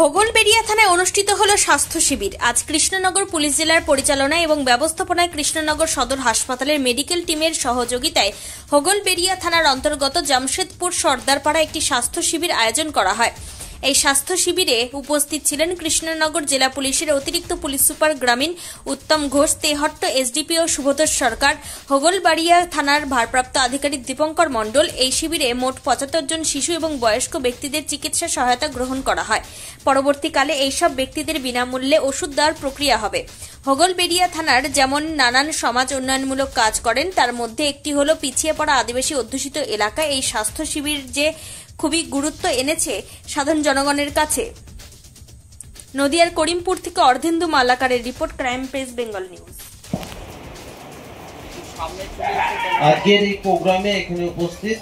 হোগলবেড়িয়া থানায় অনুষ্ঠিত হলো স্বাস্থ্য শিবির। আজ কৃষ্ণনগর পুলিশ জেলার পরিচালনায় এবং ব্যবস্থাপনায় কৃষ্ণনগর সদর হাসপাতালের মেডিকেল টিমের সহযোগিতায় হোগলবেড়িয়া থানার অন্তর্গত জামশেদপুর সর্দারপাড়া একটি স্বাস্থ্য শিবির আয়োজন করা হয়। এই স্বাস্থ্য শিবিরে উপস্থিত ছিলেন কৃষ্ণনগর জেলা পুলিশের অতিরিক্ত পুলিশ সুপার গ্রামীণ উত্তম ঘোষ, তেহট্ট এসডিপিও সুবোধ সরকার, হোগলবাড়িয়া থানার ভারপ্রাপ্ত আধিকারিক দীপঙ্কর মণ্ডল। এই শিবিরে মোট ৭৫ জন শিশু এবং বয়স্ক ব্যক্তিদের চিকিৎসা সহায়তা গ্রহণ করা হয়। পরবর্তীকালে এইসব ব্যক্তিদের বিনামূল্যে ওষুধ দেওয়ার প্রক্রিয়া হবে। হোগলবেড়িয়া থানার যেমন নানান সমাজ উন্নয়নমূলক কাজ করেন, তার মধ্যে একটি হলো পিছিয়ে পড়া আদিবাসী অধ্যুষিত এলাকায় এই স্বাস্থ্য শিবির যে খুবই গুরুত্ব এনেছে সাধারণ জনগণের কাছে। নদিয়ার করিমপুর থেকে অর্ধেন্দু মালাকারের report, crime press Bengal news. আজকের এই প্রোগ্রামে এখানে উপস্থিত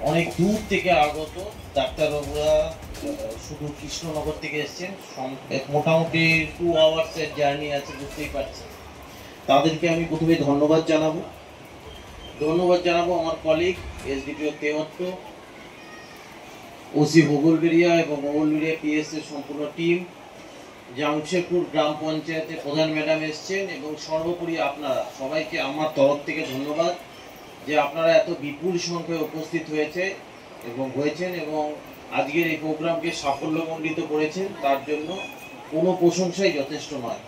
অনেক দূর থেকে আগত ডাক্তারবাবুরা, শুধু কৃষ্ণনগর থেকে এসেছেন। মোটামুটি 2 আওয়ার্সের জার্নি আছে, বুঝতেই পারছেন। তাদেরকে আমি প্রথমে ধন্যবাদ জানাবো আমার colleague SDPO Tehatta, OC Hogalberia এবং হোগলবেড়িয়া পিএস এর সম্পূর্ণ টিম, জামশেদপুর গ্রাম পঞ্চায়েতের প্রধান ম্যাডাম এসছেন এবং সর্বোপরি আপনারা সবাইকে আমার তরফ থেকে ধন্যবাদ যে আপনারা এত বিপুল সংখ্যায় উপস্থিত হয়েছেন এবং আজকের এই প্রোগ্রামকে সাফল্যমণ্ডিত করেছেন। তার জন্য কোনো প্রশংসাই যথেষ্ট নয়।